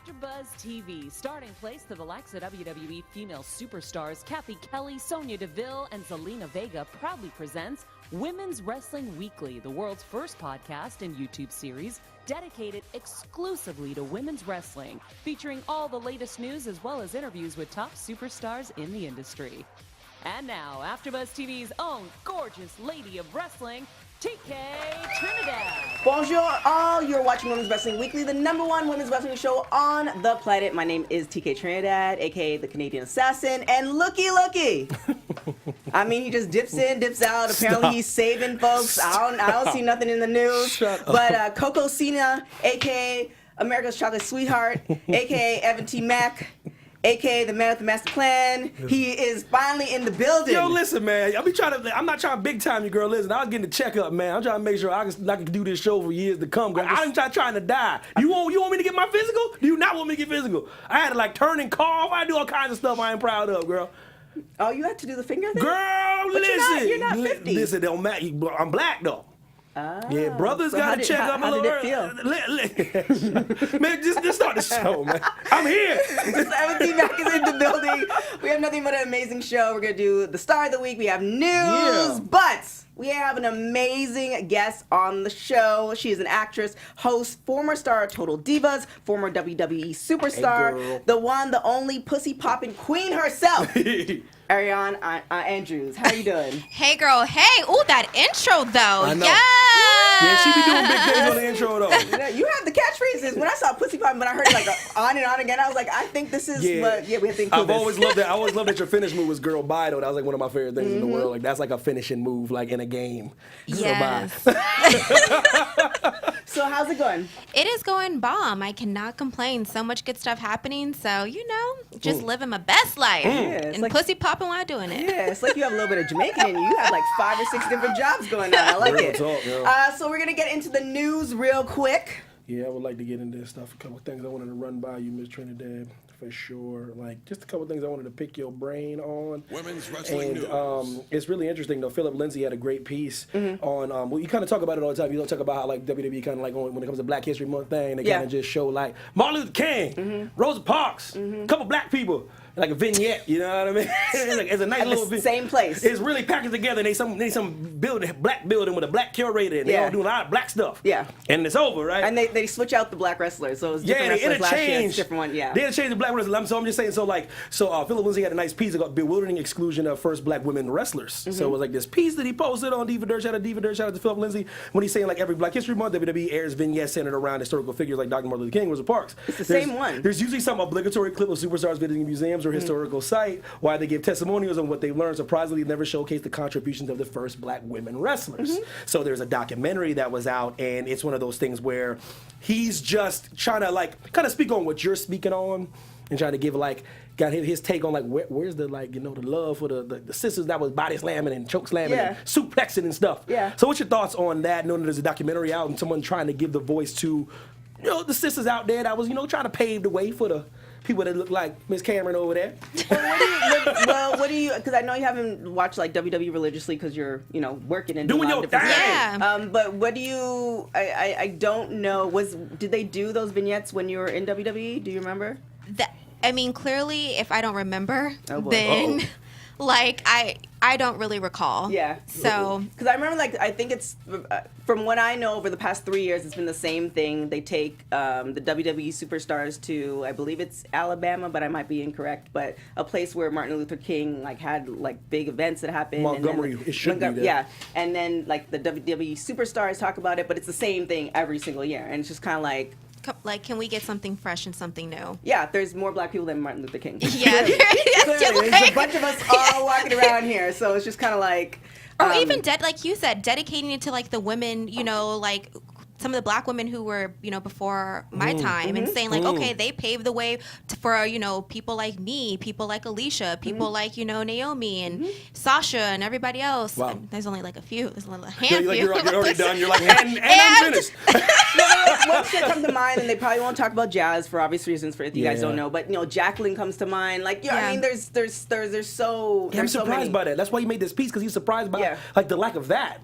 AfterBuzz TV, starting place to the likes of WWE female superstars Cathy, Kelley, Sonya, Deville, and Zelina Vega proudly presents Women's Wrestling Weekly, the world's first podcast and YouTube series dedicated exclusively to women's wrestling, featuring all the latest news as well as interviews with top superstars in the industry. And now, AfterBuzz TV's own gorgeous lady of wrestling, TK Trinidad. Bonjour all, you're watching Women's Wrestling Weekly, the #1 women's wrestling show on the planet. My name is TK Trinidad, aka the Canadian Assassin, and looky. I mean, he just dips in, dips out. Apparently he's saving folks. I don't see nothing in the news. But Coco Cena, aka America's Chocolate Sweetheart, aka Evan T. Mack, a.k.a. the man with the master plan. He is finally in the building. Yo, listen, man. I'm not trying to big time you, girl. Listen, I was getting a checkup, man. I'm trying to make sure I can do this show for years to come, girl. I'm trying to die. You want me to get my physical? Do you not want me to get physical? I had to turn and cough. I do all kinds of stuff I ain't proud of, girl. Oh, you had to do the finger thing? Girl, but listen. You're not 50. Listen, don't matter. I'm black, though. Yeah, brothers got to check up a little early. Man, just start the show, man. I'm here. Evan T. Mack is in the building. We have nothing but an amazing show. We're going to do the star of the week. We have news, but we have an amazing guest on the show. She is an actress, host, former star of Total Divas, former WWE superstar, the one, the only pussy-popping queen herself. Ariane Andrews, how you doing? Hey, girl. Hey. Ooh, that intro, though. I know. Yes. Yeah, she be doing big things on the intro, though. You have the catchphrases. When I saw pussy popping, but I heard it on and on again, I was like, I think this is, we have to include I've this. always loved that. I always loved that your finish move was girl bye, though. That was one of my favorite things in the world. That's like a finishing move, in a game. Yes. So how's it going? It is going bomb. I cannot complain. So much good stuff happening. So, just living my best life. Yeah, and pussy popping while doing it. Yeah, it's like you have a little bit of Jamaican in you. You have 5 or 6 different jobs going on. I like Real it. talk, yeah. So we're going to get into the news real quick. Yeah, I would like to get into this stuff. A couple of things I wanted to run by you, Miss Trinidad, for sure. Just a couple of things I wanted to pick your brain on. Women's Wrestling News. It's really interesting, though. Philip Lindsay had a great piece on, well, you kind of talk about it all the time. You don't talk about how, WWE kind of when it comes to Black History Month thing, they kind of just show, Martin Luther King, Rosa Parks, a couple black people. Like a vignette, you know what I mean? It's a nice At little the same place. It's really packaged together, and they some black building with a black curator, and they all doing a lot of black stuff. Yeah. And it's over, right? And they switch out the black wrestlers, so it's different wrestlers last year, it's a different one, They interchanged the black wrestlers. So I'm just saying, Philip Lindsay had a nice piece about bewildering exclusion of first black women wrestlers. So it was this piece that he posted on Diva Dirt. Shout out to Philip Lindsay, when he's saying every Black History Month, WWE airs vignettes centered around historical figures like Dr. Martin Luther King, Rosa Parks. It's the same one. There's usually some obligatory clip of superstars visiting museums or historical sites. Why they give testimonials on what they've learned. Surprisingly, never showcase the contributions of the first black women wrestlers. So there's a documentary that was out, and it's one of those things where he's just trying to kind of speak on what you're speaking on, and trying to give got his take on where's the the love for the sisters that was body slamming and choke slamming and suplexing and stuff. Yeah. So what's your thoughts on that? Knowing that there's a documentary out and someone trying to give the voice to the sisters out there that was trying to pave the way for the people that look like Miss Cameron over there. What do you? Because I know you haven't watched WWE religiously because you're working and doing your thing. Yeah. But what do you? I don't know. Did they do those vignettes when you were in WWE? Do you remember? Clearly, if I don't remember, then I don't really recall. Yeah. So because I remember I think it's from what I know over the past 3 years, it's been the same thing. They take the WWE superstars to, I believe it's Alabama, but I might be incorrect, but a place where Martin Luther King had big events that happened. Montgomery, and then, it should be there. Yeah, and then the WWE superstars talk about it, but it's the same thing every single year, and it's just kind of can we get something fresh and something new? Yeah, there's more black people than Martin Luther King. Yeah. There's a bunch of us all walking around here, so it's just kind of or even like you said, dedicating it to the women, some of the black women who were, before my time, and saying okay, they paved the way for, people like me, people like Alicia, people like, Naomi and Sasha and everybody else. Wow. And there's only a few. There's a little handful. You're already done. You're and I'm finished. Ones that come to mind, and they probably won't talk about Jazz for obvious reasons, if you guys don't know. But Jacqueline comes to mind. I mean, there's so. I'm surprised by that. That's why he made this piece, because he's surprised by the lack of that.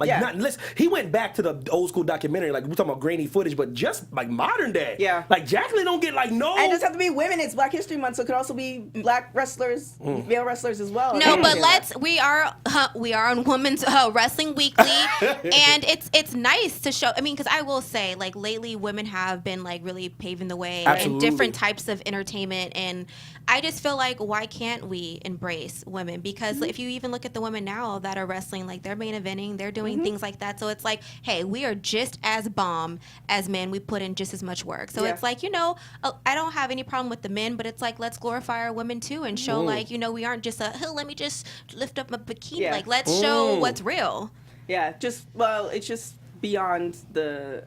He went back to the old school documentary. We're talking talking about grainy footage, but just like modern day. Yeah. Like Jacqueline don't get like no. And it doesn't have to be women. It's Black History Month, so it could also be black wrestlers, male wrestlers as well. No, but we are on Women's Wrestling Weekly, and it's nice to show. I mean, because I will say, like lately, women have been like really paving the way in different types of entertainment, and I just feel like why can't we embrace women? Because if you even look at the women now that are wrestling, like they're main eventing, they're doing things like that. So it's like, hey, we are just as bomb as men. We put in just as much work. So it's like, I don't have any problem with the men, but it's like, let's glorify our women too and show like, we aren't just let me just lift up my bikini. Yeah. Like, let's show what's real. Yeah, it's just beyond the...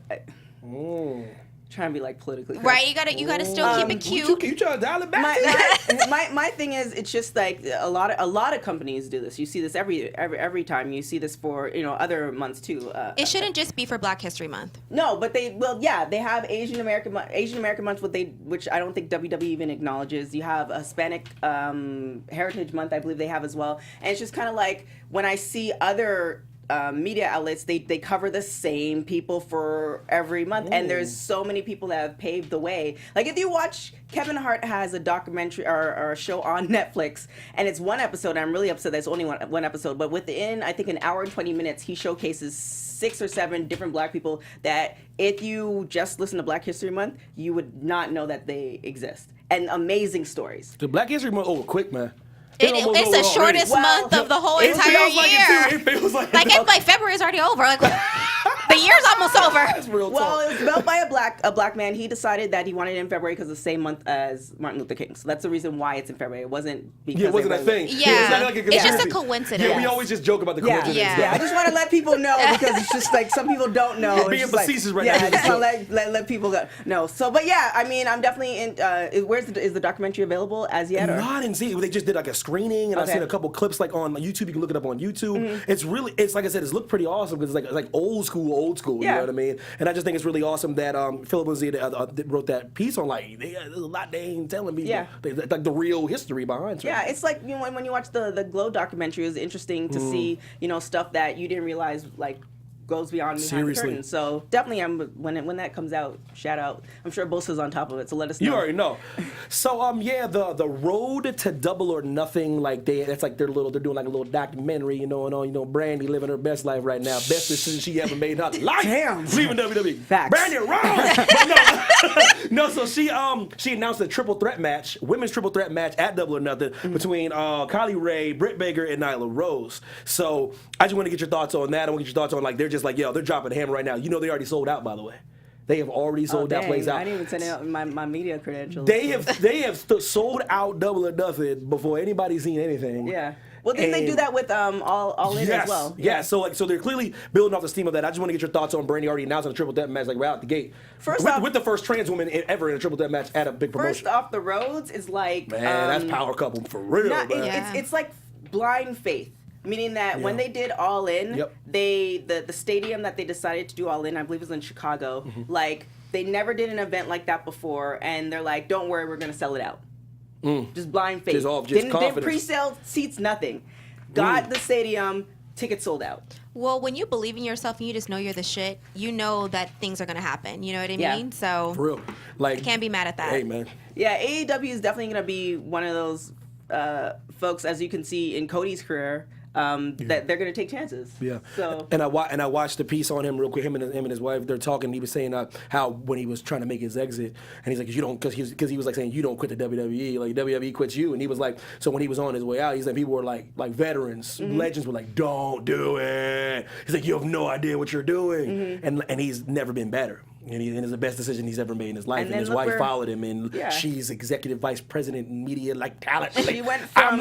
trying to be like politically correct. Right, you gotta still keep it cute. You trying to dial it back? My thing is, it's just like a lot of companies do this. You see this every time. You see this for other months too. It shouldn't just be for Black History Month. No, but they have Asian American Month, which I don't think WWE even acknowledges. You have a Hispanic Heritage Month, I believe they have as well. And it's just kind of like when I see other media outlets, they cover the same people for every month, and there's so many people that have paved the way. Like if you watch, Kevin Hart has a documentary or a show on Netflix, and it's one episode, and I'm really upset that it's only one episode, but within I think an hour and 20 minutes he showcases 6 or 7 different black people that if you just listen to Black History Month, you would not know that they exist, and amazing stories. The Black History Month quick, man. It's the shortest month of the whole entire year. It feels like like February is already over. Like the year's almost over. That's real talk. Well, it was built by a black man. He decided that he wanted it in February because it's the same month as Martin Luther King. So that's the reason why it's in February. It wasn't because it wasn't a thing. Yeah, it's just a coincidence. Yeah, we always just joke about the coincidence. Yeah, I just want to let people know because it's just like some people don't know. You're being facetious right now. Yeah, I just want to let people know. So, but yeah, I mean, I'm definitely in. Is the documentary available as yet? Or? No, I didn't see it. They just did like a screening, and I've seen a couple clips like on YouTube. You can look it up on YouTube. It's like I said, it's looked pretty awesome because it's like old school. You know what I mean? And I just think it's really awesome that Philip Lindsay wrote that piece on like there's a lot they ain't telling me. Yeah, like the real history behind it. Yeah, it's like when you watch the Glow documentary, it was interesting to see stuff that you didn't realize like goes beyond behind the curtain. So definitely, when that comes out, shout out. I'm sure Bosa's on top of it, so let us know. You already know. So the road to Double or Nothing, like they're doing like a little documentary, and Brandy living her best life right now, best decision she ever made in her life. Damn, leaving WWE. Facts. Brandy wrong. No. So she announced a women's triple threat match at Double or Nothing between Kylie Ray, Britt Baker, and Nile Rose. So I just want to get your thoughts on that. I want to get your thoughts on like they're just like, they're dropping the hammer right now. They already sold out, by the way. They have already sold that place out. I didn't even send out my media credentials. They have sold out Double or Nothing before anybody's seen anything. Yeah. Well, didn't they do that with All In as well? Yeah. So they're clearly building off the steam of that. I just want to get your thoughts on Brandy already announcing a triple threat match like right out the gate. With the first trans woman ever in a triple threat match at a big promotion. First off the roads is like that's power couple for real. It's like blind faith. Meaning that when they did All In, the stadium that they decided to do All In, I believe it was in Chicago, like they never did an event like that before, and they're like, don't worry, we're going to sell it out. Just blind faith. Didn't pre-sale seats, nothing. Got the stadium, tickets sold out. Well, when you believe in yourself and you just know you're the shit, you know that things are going to happen. You know what I mean? So for real. Like, you can't be mad at that. Hey, man. Yeah, AEW is definitely going to be one of those folks, as you can see in Cody's career, that they're going to take chances. Yeah. So and I watched the piece on him real quick. Him and his wife, they're talking. He was saying how when he was trying to make his exit, and he's like, because he was like saying you don't quit the WWE, like WWE quits you, and he was like, so when he was on his way out, he's like, people were like veterans, legends were like, don't do it. He's like, you have no idea what you're doing, and he's never been better. And it's the best decision he's ever made in his life. And his wife followed him, and she's executive vice president in media, like talent. She went from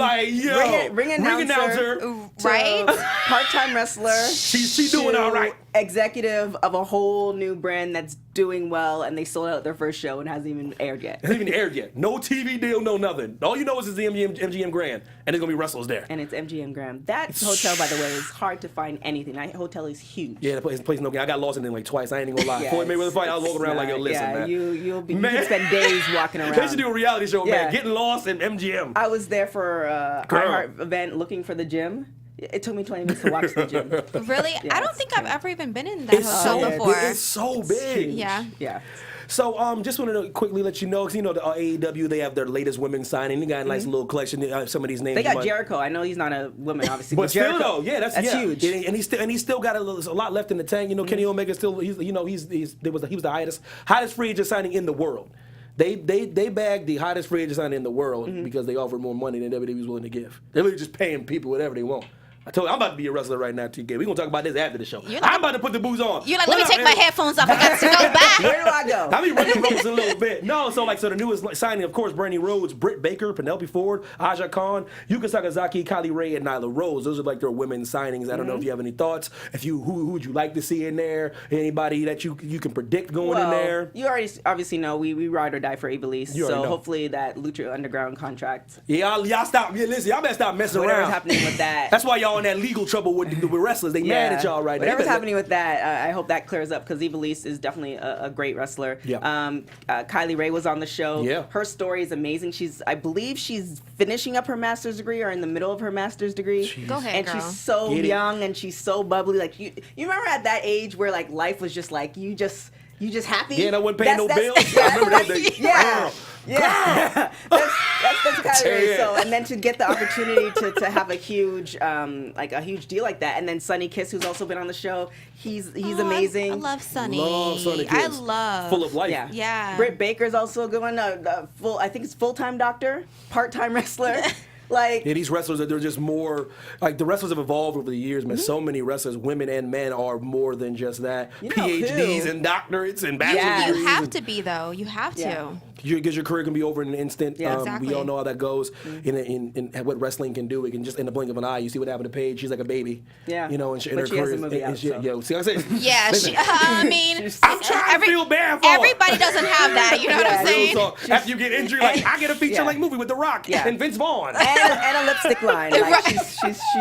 ring announcer right? Part-time wrestler. She's doing all right. Executive of a whole new brand that's doing well, and they sold out their first show and hasn't even aired yet. Hasn't even aired yet. No TV deal, no nothing. All you know is it's the MGM Grand, and there's gonna be wrestlers there. And it's MGM Grand. That hotel, by the way, is hard to find anything. That hotel is huge. Yeah, the place no game. I got lost in it like twice. I ain't even gonna lie. Floyd Mayweather fight, I was walking around like, yo, listen, man. You can spend days walking around. They should do a reality show, man. Getting lost in MGM. I was there for a iHeart event looking for the gym. It took me 20 minutes to watch the gym. Really? I don't think I've ever even been in that hotel before. It's so big. Yeah. Yeah. So, just wanted to quickly let you know, because the AEW, they have their latest women signing. They got a nice little collection. Some of these names. They got Jericho. I know he's not a woman, obviously, but still, Jericho, though, yeah, that's huge. And he's still got a lot left in the tank. Kenny Omega still, he was the hottest free agent signing in the world. They bagged the hottest free agent signing in the world because they offered more money than WWE was willing to give. They're really just paying people whatever they want. I told you, I'm about to be a wrestler right now, TK. We're going to talk about this after the show. I'm about to put the booze on. You're like, let me take my headphones off. I got to go back. Where do I go? I'll be running ropes a little bit. No, so the newest signing, of course, Brandy Rhodes, Britt Baker, Penelope Ford, Aja Khan, Yuka Sakazaki, Kylie Ray, and Nyla Rose. Those are their women signings. I don't know if you have any thoughts. Who would you like to see in there? Anybody that you can predict going in there? You already obviously know we ride or die for Ivelisse. So know. hopefully that Lucha Underground contract. Yeah, y'all stop. Yeah, listen, y'all better stop messing Whatever's around. Happening with that. That's why y'all in that legal trouble with wrestlers. They mad at y'all right now. Whatever's happening with that, I hope that clears up because Ivelisse is definitely a great wrestler. Yeah. Kylie Ray was on the show. Yeah. Her story is amazing. I believe she's finishing up her master's degree or in the middle of her master's degree. Jeez. Go ahead, and girl. she's so young and she's so bubbly. Like you remember at that age where like life was just like you just happy. Yeah, and I wasn't paying no bills. Yeah, I remember those days. Yeah. Yeah, that's kind of weird. So, and then to get the opportunity to have a huge deal like that, and then Sonny Kiss, who's also been on the show, he's amazing. I love Sonny. Love Sonny Kiss. Full of life. Yeah. Britt Baker's also a good one. I think it's full-time doctor, part-time wrestler. These wrestlers, they're just more like the wrestlers have evolved over the years, man. So many wrestlers, women and men, are more than just that. PhDs and doctorates and bachelor's degrees. You have to be though. You have to. Because your career can be over in an instant. Yeah, exactly. We all know how that goes. In what wrestling can do, it can just in the blink of an eye. You see what happened to Paige. She's like a baby. Yeah. In her She career. has a movie out, so. See what I said? Yeah. I mean, I'm trying to feel bad for her. everybody doesn't have that. You know what I'm saying? So after you get injured, I get a feature-length movie with The Rock and Vince Vaughn. And a lipstick line. Like,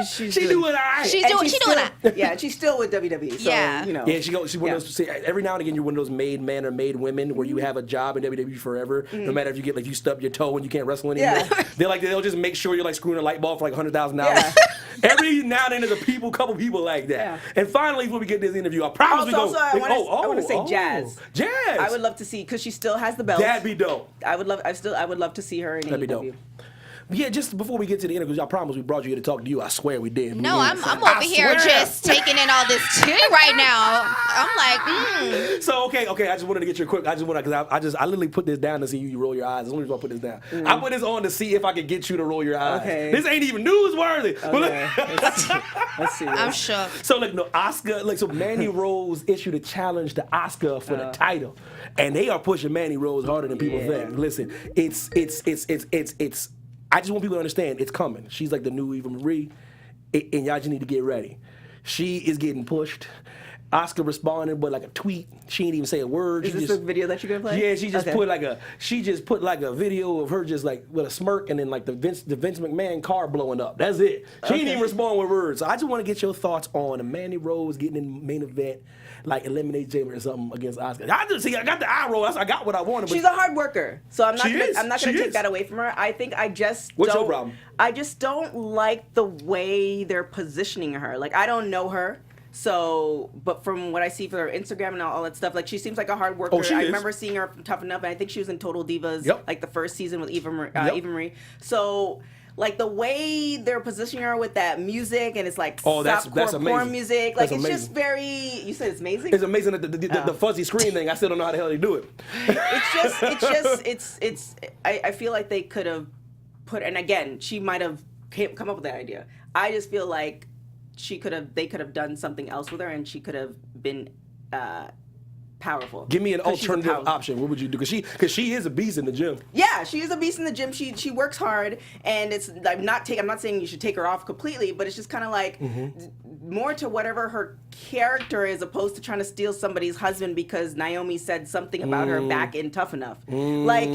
she's doing all right. She's doing that. Yeah, and she's still with WWE. So, Yeah. Yeah, she's one of those. See, every now and again, you're one of those made men or made women where you have a job in WWE forever. No matter if you get you stub your toe and you can't wrestle anymore. Yeah. They'll just make sure you're screwing a light bulb for $100,000. Every now and then there's a couple people like that. Yeah. And finally, before we get this interview, I promise I want to say Jazz. Jazz. I would love to see because she still has the belt. That'd be dope. I would love to see her in AEW. That'd be dope. Yeah, just before we get to the interview, because I promise we brought you here to talk to you. I swear we did. No, I'm over here just taking in all this tea right now. I'm like, So okay. I just wanted to get your quick. I literally put this down to see you roll your eyes. That's the only reason I put this down. I put this on to see if I could get you to roll your eyes. Okay. This ain't even newsworthy. Okay. Let's see. I'm shook. So Asuka, so Mandy Rose issued a challenge to Asuka for the title, and they are pushing Mandy Rose harder than people think. Listen, it's. I just want people to understand it's coming. She's like the new Eva Marie, and y'all just need to get ready. She is getting pushed. Asuka responded with a tweet. She didn't even say a word. Is this the video that you're gonna play? Yeah, she just put a video of her just with a smirk and then the Vince McMahon car blowing up. That's it. She didn't even respond with words. So I just want to get your thoughts on Mandy Rose getting in the main event, eliminate Jayler or something against Asuka. I got the eye roll. I got what I wanted. She's a hard worker, so I'm not gonna take is. that away from her. I think What's your problem? I just don't like the way they're positioning her. I don't know her. So, but from what I see for her Instagram and all that stuff, she seems like a hard worker. I remember seeing her from Tough Enough, and I think she was in Total Divas, the first season with Eva Marie. So, the way they're positioning her with that music, and it's softcore porn music, it's amazing. Just very. You said it's amazing. It's amazing that the fuzzy screen thing. I still don't know how the hell they do it. I feel like they could have put, and again, she might have come up with that idea. I just feel like they could have done something else with her, and she could have been powerful. Give me an alternative option. What would you do? Because she is a beast in the gym. Yeah, she is a beast in the gym. She works hard, and I'm not saying you should take her off completely, but it's just kind of more to whatever her character is, opposed to trying to steal somebody's husband because Naomi said something about her back in Tough Enough. I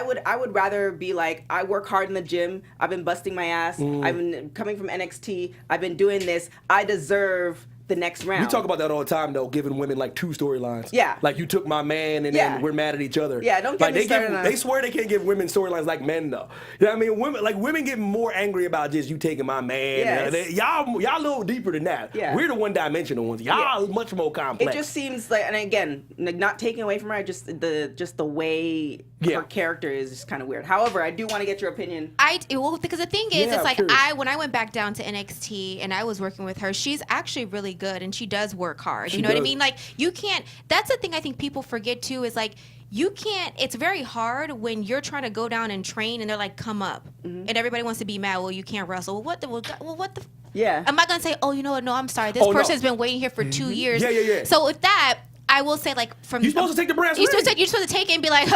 would rather be I work hard in the gym. I've been busting my ass. I've been coming from NXT. I've been doing this. I deserve the next round. We talk about that all the time, though, giving women like 2 storylines. Yeah. Like you took my man and then we're mad at each other. Yeah, don't get like, me started on they swear they can't give women storylines like men, though. You know what I mean? Women get more angry about just you taking my man. Yes. Y'all a little deeper than that. Yeah. We're the one-dimensional ones. Y'all much more complex. It just seems like, and again, not taking away from her, just the way her character is just kind of weird. However, I do want to get your opinion. Because the thing is, it's like sure. when I went back down to NXT and I was working with her, she's actually really good and she does work hard. You know what I mean? Like, you can't. That's the thing I think people forget too, is like, you can't. It's very hard when you're trying to go down and train and they're like, come up, and everybody wants to be mad. Well, you can't wrestle. Well, what the. Yeah. Am I gonna say, oh, you know what? No, I'm sorry. This person's been waiting here for 2 years. Yeah. So with that, I will say, like, from you're supposed to take the brass ring. You're supposed to take it and be like,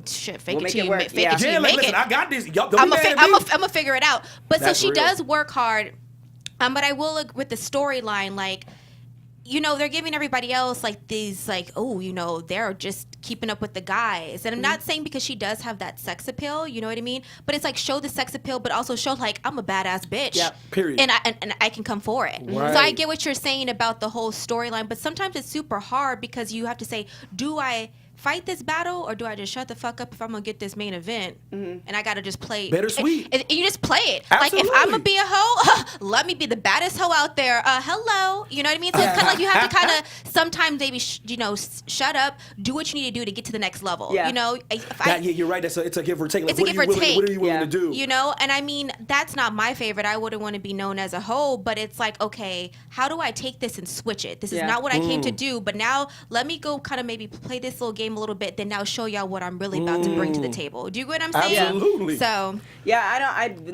shit, fake it till you make it. Listen, I got this. I'm gonna figure it out. But That's so she real. does work hard. But I will look with the storyline, like, you know, they're giving everybody else like these, like, oh, you know, they're just keeping up with the guys. And I'm not saying because she does have that sex appeal, you know what I mean? But it's like, show the sex appeal, but also show like, I'm a badass bitch. Yep. Period. And I can come for it. Right. So I get what you're saying about the whole storyline, but sometimes it's super hard because you have to say, do I fight this battle or do I just shut the fuck up if I'm gonna get this main event and I gotta just play Bittersweet. and you just play it. Absolutely. Like, if I'm gonna be a hoe, let me be the baddest hoe out there. Hello, you know what I mean? So it's kind of like you have to kind of sometimes maybe shut up, do what you need to do to get to the next level. Yeah. You know, You're right. It's a give or take. Like, it's a give or take. What are you willing to do? You know, and I mean, that's not my favorite. I wouldn't want to be known as a hoe, but it's like, okay, how do I take this and switch it? This is not what I came to do, but now let me go kind of maybe play this little game a little bit, then now show y'all what I'm really about to bring to the table. Do you get what I'm saying? Absolutely. So And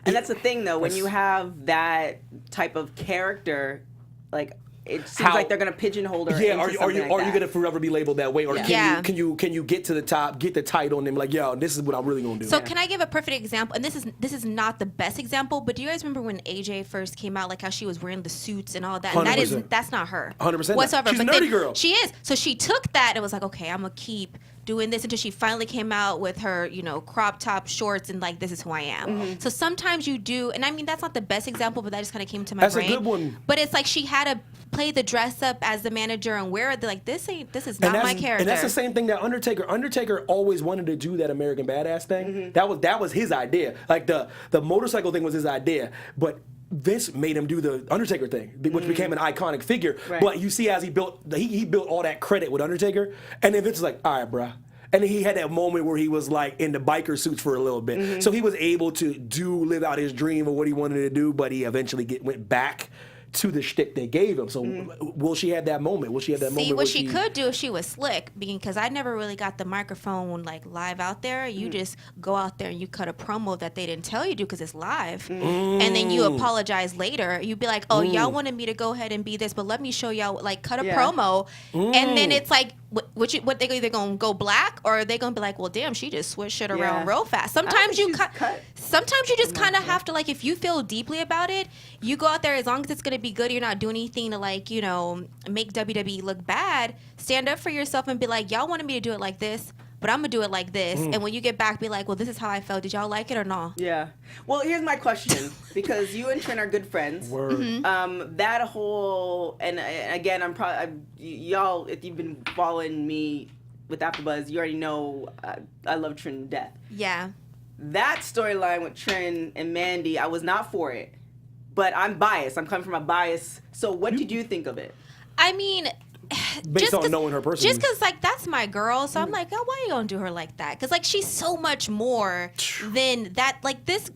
that's the thing though, when you have that type of character, like, it seems like they're gonna pigeonhole her. Yeah, into are you like gonna forever be labeled that way, or Yeah. can you get to the top, get the title, and then be like, yo, this is what I'm really gonna do? So can I give a perfect example? And this is not the best example, but do you guys remember when AJ first came out, like how she was wearing the suits and all that? And 100%. that's not her. 100% whatsoever. She's a But nerdy then girl. She is. So she took that and was like, okay, I'm gonna keep doing this until she finally came out with her, crop top shorts and like, this is who I am. So sometimes you do, and I mean, that's not the best example, but that just kind of came to my brain. That's a good one. But it's like she had to play the dress up as the manager and wear it. Like, this is not my character. And that's the same thing that Undertaker always wanted to do, that American Badass thing. That was his idea. Like the motorcycle thing was his idea, but Vince made him do the Undertaker thing, which became an iconic figure. Right. But you see, as he built all that credit with Undertaker, and then Vince was like, all right, bruh. And then he had that moment where he was like in the biker suits for a little bit. So he was able to live out his dream of what he wanted to do, but he eventually went back to the shtick they gave him. So will she have that moment? Will she have that moment? See, what she could do if she was slick, because I never really got the microphone like live out there. You just go out there and you cut a promo that they didn't tell you to because it's live. And then you apologize later. You'd be like, oh, y'all wanted me to go ahead and be this, but let me show y'all, like, cut a promo. And then it's like, what they either gonna go black, or are they gonna be like, well, damn, she just switched shit around real fast. Sometimes you sometimes you just kind of have to, like, if you feel deeply about it, you go out there, as long as it's gonna be good, you're not doing anything to, like, make WWE look bad. Stand up for yourself and be like, y'all wanted me to do it like this, but I'm gonna do it like this. And when you get back, be like, well, this is how I felt. Did y'all like it or not? Yeah. Well, here's my question, because you and Trin are good friends. Word. That whole, and again, y'all, if you've been following me with AfterBuzz, you already know I love Trin to death. Yeah. That storyline with Trin and Mandy, I was not for it, but I'm biased. I'm coming from a bias. So what did you think of it? I mean, Based on knowing her personally. Just because, like, that's my girl. So I'm like, oh, why are you going to do her like that? Because, like, she's so much more than that. Like, this...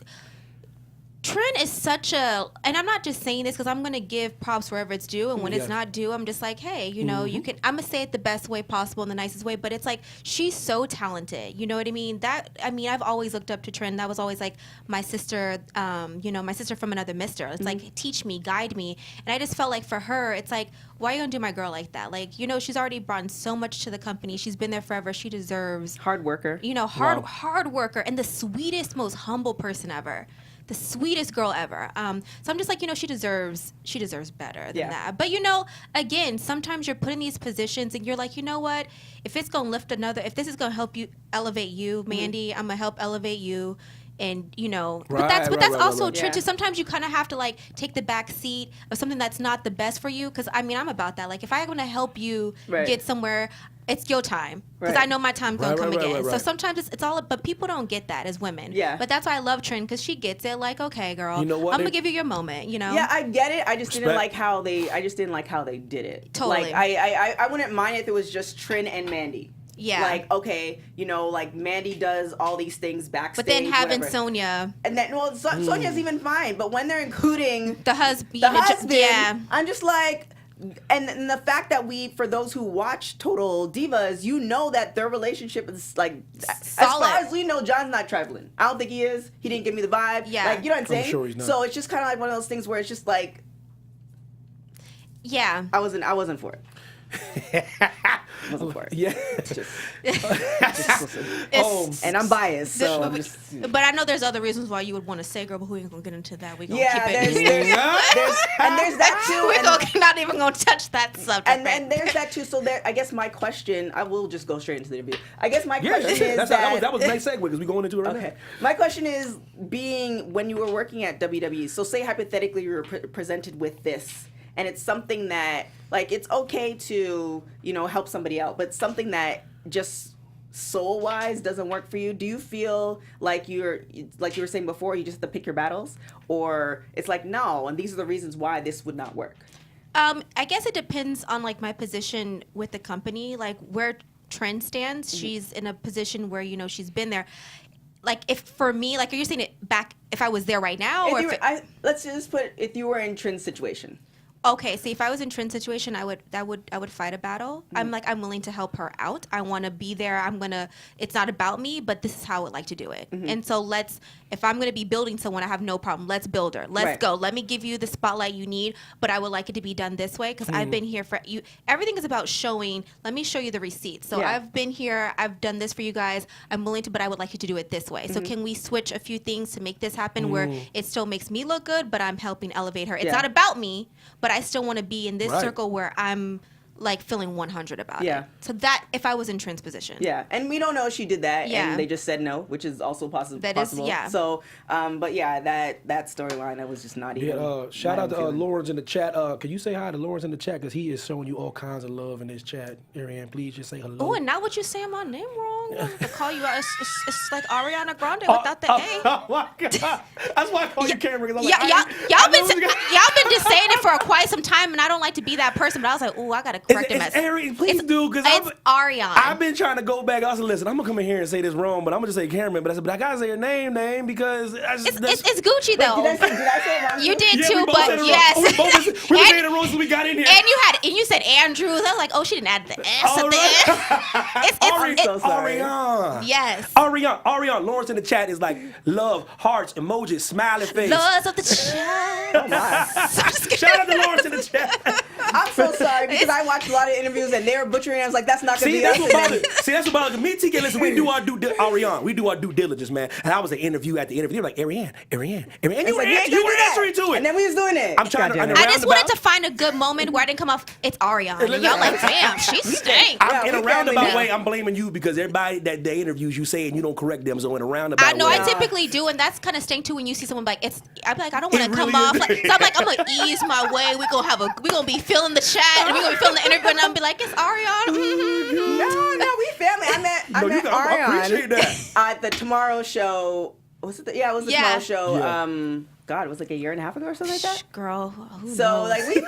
Trin is such a... And I'm not just saying this because I'm going to give props wherever it's due. And when it's not due, I'm just like, hey, you can... I'm going to say it the best way possible and the nicest way. But it's like, she's so talented. You know what I mean? I've always looked up to Trin. That was always, like, my sister, my sister from another mister. It's like, teach me, guide me. And I just felt like for her, it's like, why are you going to do my girl like that? Like, she's already brought so much to the company. She's been there forever. She deserves... Hard worker. Hard worker. And the sweetest, most humble person ever. The sweetest girl ever. So I'm just like, she deserves better than that. But again, sometimes you're put in these positions and you're like, you know what? If it's gonna lift if this is gonna help you elevate you, Mandy, I'm gonna help elevate you. and but that's also true too. Yeah. Sometimes you kind of have to like take the back seat of something that's not the best for you. Because I mean, I'm about that. Like if I'm going to help you get somewhere, it's your time, because I know my time's gonna come again. So sometimes it's all, but people don't get that as women. Yeah. But that's why I love Trin, because she gets it. Like, okay, girl, You know what? I'm gonna give you your moment. Yeah, I get it. I just didn't Respect. like how they. I just didn't like how they did it. Totally. Like I wouldn't mind if it was just Trin and Mandy. Yeah. Like, okay, like Mandy does all these things backstage. But then having whatever. Sonya, And then, Sonya's even fine. But when they're including the husband, I'm just like, and the fact that for those who watch Total Divas, that their relationship is like, solid. as far as we know, John's not traveling. I don't think he is. He didn't give me the vibe. Yeah. Like, you know what I'm saying? sure he's not. So it's just kind of like one of those things where it's just like, yeah. I wasn't for it. Wasn't for it. Yeah. Just It's- and I'm biased, so I'm just, But I know there's other reasons why you would want to say, girl, but we ain't gonna get into that. We gonna yeah. keep There's it. that too. We're not even gonna touch that subject. And there's that too. So I guess my question, I will just go straight into the interview. I guess my Yeah, question that's is it. That was a nice segue because we're going into it right okay. My question is, being when you were working at WWE, so say hypothetically you were presented with this, and it's something that, like, it's okay to, help somebody out, but something that just soul-wise doesn't work for you. Do you feel like you were saying before, you just have to pick your battles? Or it's like, no, and these are the reasons why this would not work? I guess it depends on like my position with the company, like where Trin stands. Mm-hmm. She's in a position where she's been there. Like if for me, like are you saying it back if I was there right now, or let's just put if you were in Trin's situation. Okay, see, if I was in Trin's situation, I would fight a battle. I'm willing to help her out. I want to be there. It's not about me, but this is how I would like to do it. And so if I'm going to be building someone, I have no problem. Let's build her. Let's go. Let me give you the spotlight you need, but I would like it to be done this way because I've been here for you. Everything is about showing. Let me show you the receipts. So I've been here. I've done this for you guys. I'm willing to, but I would like you to do it this way. So can we switch a few things to make this happen where it still makes me look good, but I'm helping elevate her. It's not about me, but I still want to be in this circle where I'm like feeling 100 about it. So that if I was in Trin's position. Yeah, and we don't know if she did that, Yeah. and they just said no, which is also possible. That is, yeah. So, but yeah, that storyline, that was just not even. Yeah, shout out to feeling. Lawrence in the chat. Can you say hi to Lawrence in the chat? Because he is showing you all kinds of love in this chat. Ariane, please just say hello. Oh, and now what you saying my name wrong? I have to call you out. It's like Ariana Grande without the A. Oh my God. That's why I call you Cameron. Because I'm Y'all been just saying it for quite some time, and I don't like to be that person. But I was like, ooh, I gotta correct him. It's Ariane, please do, because it's Ariane. I've been trying to go back. I was like, listen, I'm gonna come in here and say this wrong, but I'm gonna just say Cameron. But I gotta say her name because it's Gucci though. Did I say it wrong? You did Yeah, too, we both but said it wrong. yes. We were saying it wrong since we got in here. And you said Andrews. I was like, oh, she didn't add the S at the end. so sorry. Ariane. Yes. Ariane. Lawrence in the chat is like love, hearts, emojis, smiley face. Laws of the child. Oh my. Shout out to Lawrence in the chat. I'm so sorry because I watched a lot of interviews and they were butchering. I was like, that's not gonna See, be that's us. what bothers me. See, that's what bothers me. TK, listen, we do our due diligence, man. And I was an interview at the interview. They were like, Ariane. And you were answering to it. And then we was doing it. I'm trying to. I just wanted to find a good moment where I didn't come off. It's Ariane. And y'all like, damn, she stank. In a we roundabout family way, now. I'm blaming you because everybody that they interviews you say and you don't correct them. So in a roundabout I know way, I typically do, and that's kind of stink too when you see someone like it's. I'm like I don't want It to come really off is. like. So I'm like I'm gonna ease my way. We're gonna be feeling the chat, and we're gonna be feeling the interview, and I'm be like it's Ariane. No, we family. I met I appreciate Ariane that. at the Tomorrow Show. Was it? It was the Tomorrow Show. Yeah. God, it was like a year and a half ago or something like that. Girl, who So knows? like we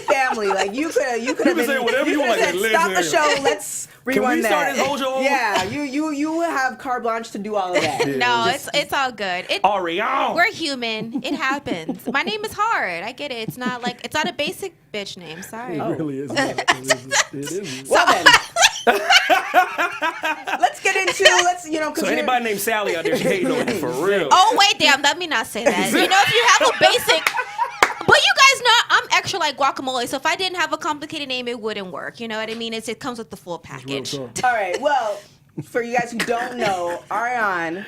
family. Like you could have been say whatever you want, said, like, stop the listen. show. Let's rewind we that. start this whole show over? Yeah, you have carte blanche to do all of that. No, it's all good. Ariane. We're human. It happens. My name is hard. I get it. It's not a basic bitch name. Sorry. It really is. It is. Well then. Let's get into So anybody named Sally out there, she hating on you for real. Oh wait, damn. Let me not say that. If you have a basic. But you guys know I'm extra like guacamole, so if I didn't have a complicated name, it wouldn't work. You know what I mean? It comes with the full package. All right. Well, for you guys who don't know, Ariane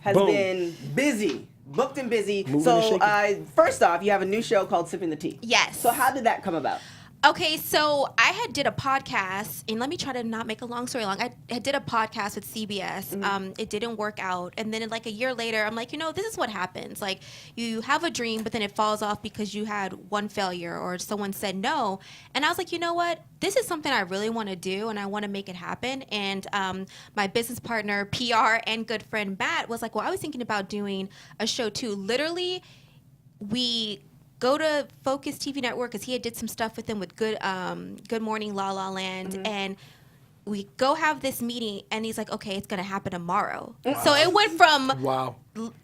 has been busy, booked and busy. Moving So and shaking. first off, you have a new show called Sipping the Tea. Yes. So how did that come about? Okay, so I had did a podcast, and let me try to not make a long story long. I did a podcast with CBS. It didn't work out, and then like a year later, I'm like, this is what happens. Like, you have a dream, but then it falls off because you had one failure or someone said no. And I was like, you know what? This is something I really want to do, and I want to make it happen. And my business partner, PR, and good friend Matt was like, well, I was thinking about doing a show too. Literally, we go to Focus TV Network because he had did some stuff with him with Good Morning La La Land, and we go have this meeting, and he's like, okay, it's gonna happen tomorrow. Wow. So it went from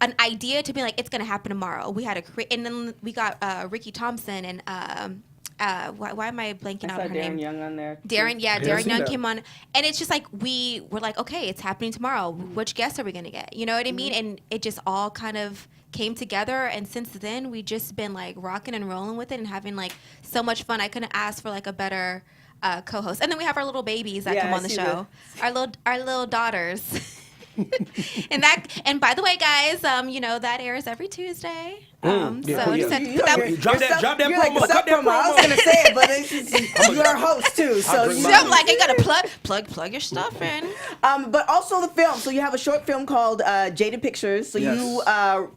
an idea to being like, it's gonna happen tomorrow. We had and then we got Ricky Thompson and why am I blanking out on her name? Darren Young on there. Darren Young came on, and it's just like we were like, okay, it's happening tomorrow. Which guests are we gonna get? You know what I mean? And it just all kind of came together, and since then we just been like rocking and rolling with it and having like so much fun. I couldn't ask for like a better co-host. And then we have our little babies that come on the show, our little daughters. and by the way, guys, that airs every Tuesday. Drop that promo. Cut that promo. I was gonna say it, but you're a host too, so I'm like, I gotta plug your stuff in. But also the film. So you have a short film called Jaded Pictures. So you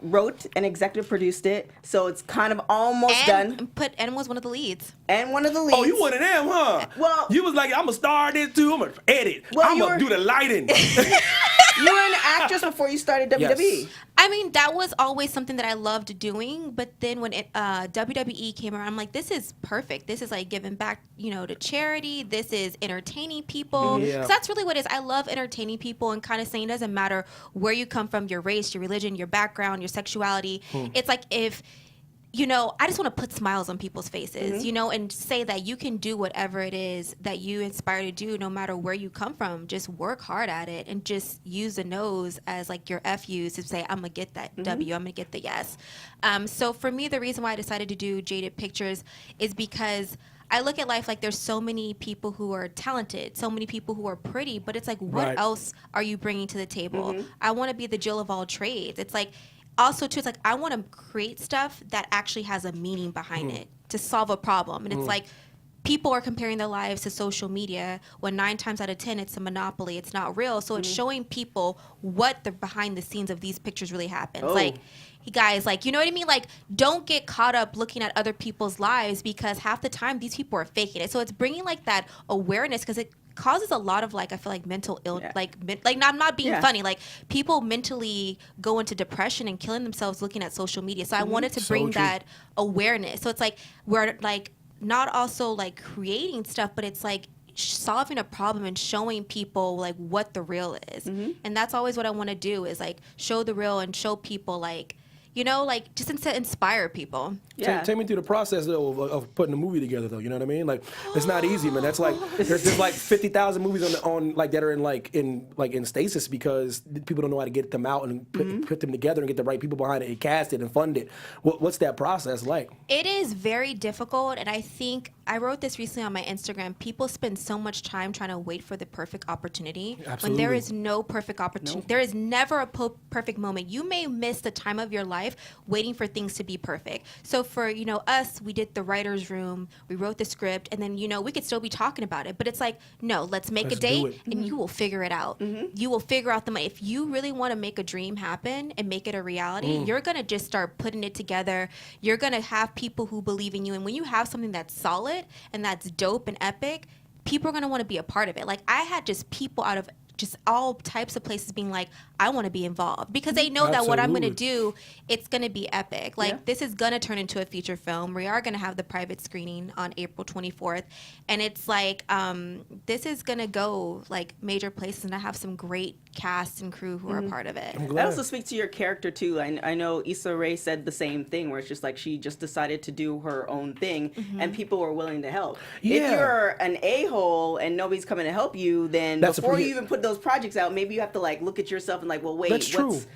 wrote and executive produced it. So it's kind of almost done. And was one of the leads. Oh, you one of them, huh? Well, you was like, I'm gonna star this too. I'm gonna edit. I'm gonna do the lighting. You were an actress before you started WWE. Yes. I mean, that was always something that I loved doing. But then when WWE came around, I'm like, this is perfect. This is like giving back, to charity. This is entertaining people. Yeah. So that's really what it is. I love entertaining people and kind of saying it doesn't matter where you come from, your race, your religion, your background, your sexuality. It's like if I just want to put smiles on people's faces, and say that you can do whatever it is that you inspire to do, no matter where you come from. Just work hard at it and just use the no's as like your FUs to say, I'm going to get that W, I'm going to get the yes. So for me, the reason why I decided to do Jaded Pictures is because I look at life like there's so many people who are talented, so many people who are pretty, but it's like, what else are you bringing to the table? I want to be the Jill of all trades. It's like, also, too, it's like I want to create stuff that actually has a meaning behind it to solve a problem. And it's like people are comparing their lives to social media when 9 times out of 10 it's a monopoly. It's not real. So it's showing people what the behind the scenes of these pictures really happens. Like, guys, like, you know what I mean? Like, don't get caught up looking at other people's lives because half the time these people are faking it. So it's bringing like that awareness because it causes a lot of like I feel like mental illness, I'm not being funny, like people mentally go into depression and killing themselves looking at social media. So I wanted to bring that awareness. So it's like we're like not also like creating stuff, but it's like solving a problem and showing people like what the real is. And that's always what I want to do is like show the real and show people like like just to inspire people. Yeah. Take me through the process though of putting a movie together though. You know what I mean? Like it's not easy, man. That's like there's like 50,000 movies on like that are in stasis because people don't know how to get them out and put them together and get the right people behind it and cast it and fund it. What's that process like? It is very difficult, and I think I wrote this recently on my Instagram. People spend so much time trying to wait for the perfect opportunity. Absolutely. When there is no perfect opportunity. Nope. There is never a perfect moment. You may miss the time of your life waiting for things to be perfect. So for, us, we did the writer's room, we wrote the script, and then, we could still be talking about it. But it's like, no, let's make a date, and you will figure it out. You will figure out the money. If you really want to make a dream happen and make it a reality, you're going to just start putting it together. You're going to have people who believe in you. And when you have something that's solid and that's dope and epic, people are going to want to be a part of it. Like, I had just people out of just all types of places being like, I want to be involved because they know that what I'm going to do, it's going to be epic. Like this is going to turn into a feature film. We are going to have the private screening on April 24th. And it's like, this is going to go like major places, and I have some great cast and crew who are a part of it. That also speaks to your character too. I know Issa Rae said the same thing where it's just like she just decided to do her own thing and people were willing to help. Yeah. If you're an a-hole and nobody's coming to help you, then before you even put those projects out, maybe you have to like look at yourself and like, well, wait,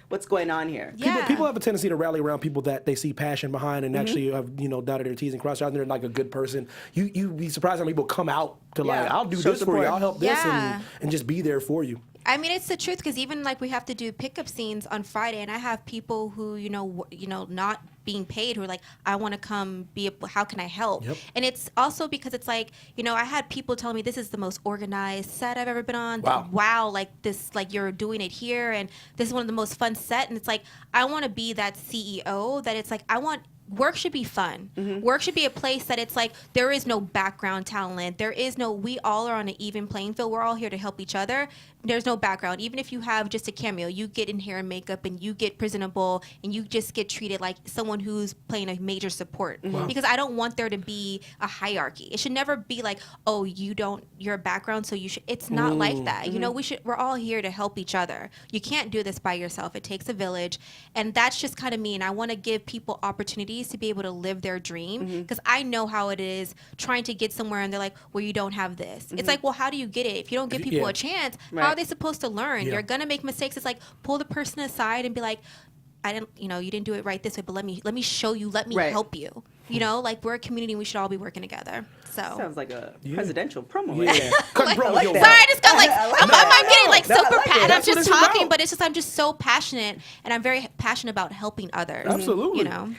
what's going on here? Yeah. People have a tendency to rally around people that they see passion behind and actually have, dotted their T's and crossed out. They're like a good person. You be surprised how many people come out to like, I'll do this for you, I'll help this, and just be there for you. I mean, it's the truth because even like we have to do pickup scenes on Friday, and I have people who not being paid who are like, I want to come how can I help? Yep. And it's also because it's like, you know, I had people tell me this is the most organized set I've ever been on. Wow. Like this, like you're doing it here, and this is one of the most fun set. And it's like, I want to be that CEO that it's like, work should be fun. Work should be a place that it's like there is no background talent. We all are on an even playing field. We're all here to help each other. There's no background. Even if you have just a cameo, you get in hair and makeup and you get presentable and you just get treated like someone who's playing a major support. Because I don't want there to be a hierarchy. It should never be like, oh, you're a background, so you should. It's not like that. You know, we're all here to help each other. You can't do this by yourself. It takes a village. And that's just kind of me. And I want to give people opportunities to be able to live their dream, because I know how it is trying to get somewhere and they're like, well, you don't have this. It's like, well, how do you get it? If you don't give people a chance, how are they supposed to learn? You're gonna make mistakes. It's like, pull the person aside and be like, you didn't do it right this way, but let me show you, let me help you. You know, like, we're a community and we should all be working together. So sounds like a presidential promo. Yeah. Like Sorry, I just got like, I'm getting like super like passionate. I'm just talking, about. but it's just, I'm just so passionate, and I'm very passionate about helping others. Absolutely. You know?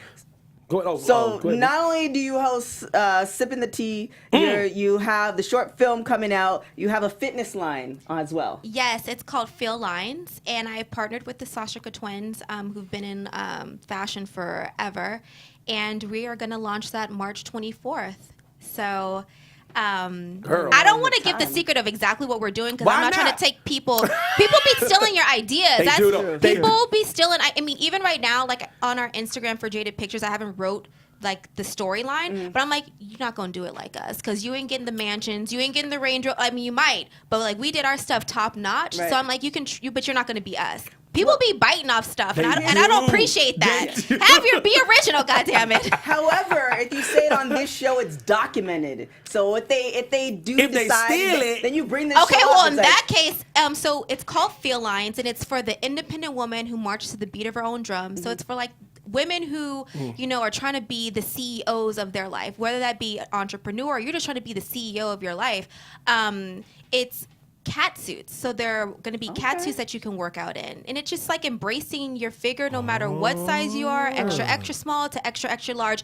Go ahead. So Go ahead. not only do you host Sipping the Tea, you have the short film coming out. You have a fitness line as well. Yes, it's called Feel Lines, and I partnered with the Sashika twins, who've been in fashion forever, and we are going to launch that March 24th. So I don't want to give the secret of exactly what we're doing, because I'm not trying to take people be stealing your ideas. People be stealing. I mean, even right now, like on our Instagram for Jaded Pictures, I haven't wrote like the storyline, but I'm like, you're not gonna do it like us, because you ain't getting the mansions, you ain't getting the Range Rover. I mean, you might, but like, we did our stuff top notch. So I'm like, but you're not gonna be us. People be biting off stuff, and I don't appreciate that. Be original, goddammit. However, if you say it on this show, it's documented. So if they decide, steal it, then you bring this. Okay, show well, up, in that case, so it's called Feel Lines, and it's for the independent woman who marches to the beat of her own drum. So it's for like women who, are trying to be the CEOs of their life, whether that be an entrepreneur or you're just trying to be the CEO of your life. It's cat suits. So they're going to be cat suits that you can work out in. And it's just like embracing your figure no matter what size you are, extra small to extra large.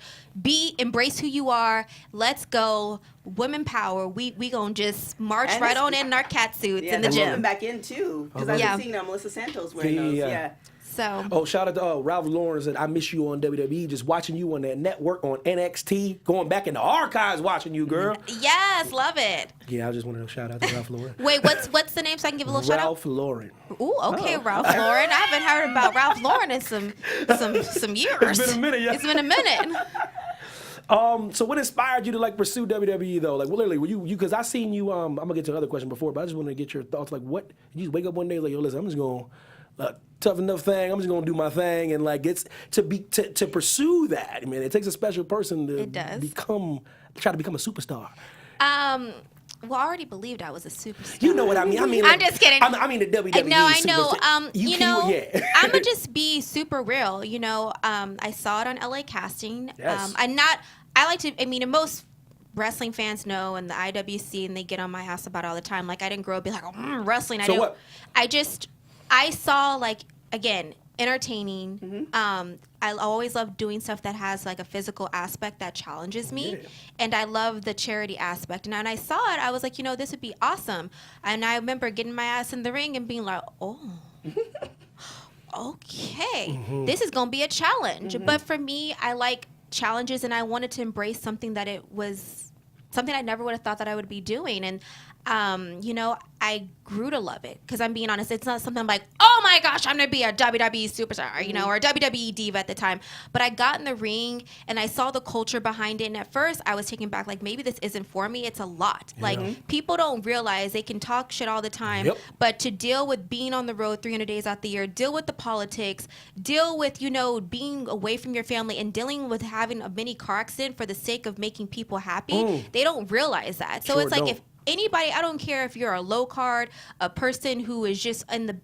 Embrace who you are. Let's go. Women power. We going to just march right on in our cat suits in the gym. Back in too, because I've been seeing Melissa Santos wearing those. Yeah. So. Shout out to Ralph Lauren said, I miss you on WWE, just watching you on that network on NXT, going back in the archives watching you, girl. Yes, love it. Yeah, I just wanted to shout out to Ralph Lauren. Wait, what's the name so I can give a little shout out? Ralph Lauren. Ooh, okay, Ralph Lauren. I haven't heard about Ralph Lauren in some years. It's been a minute, yeah. It's been a minute. So what inspired you to like pursue WWE though? Like, literally, were you because I seen you. I'm gonna get to another question before, but I just wanted to get your thoughts. Like, what you just wake up one day like, yo, listen, I'm just gonna tough enough thing. I'm just gonna do my thing, and like it's to pursue that. I mean, it takes a special person to try to become a superstar. Well, I already believed I was a superstar. You know what I mean? I'm just kidding. I mean the WWE. I know. I'm gonna Yeah. just be super real. I saw it on LA Casting. Yes. And most wrestling fans know, and the IWC, and they get on my ass about it all the time. Like, I didn't grow up be like, wrestling. What? I saw, like, again, entertaining. I always love doing stuff that has like a physical aspect that challenges me, and I love the charity aspect. And when I saw it, I was like, this would be awesome. And I remember getting my ass in the ring and being like, oh, okay, this is gonna be a challenge. But for me, I like challenges, and I wanted to embrace something that it was something I never would have thought that I would be doing. And I grew to love it, because I'm being honest, it's not something I'm like, oh my gosh, I'm gonna be a WWE superstar, or a WWE diva at the time. But I got in the ring and I saw the culture behind it, and at first I was taken back, like, maybe this isn't for me. It's a lot. Like, people don't realize they can talk shit all the time, but to deal with being on the road 300 days out the year, deal with the politics, deal with being away from your family, and dealing with having a mini car accident for the sake of making people happy, they don't realize that. So it's like, if anybody, I don't care if you're a low card, a person who is just in the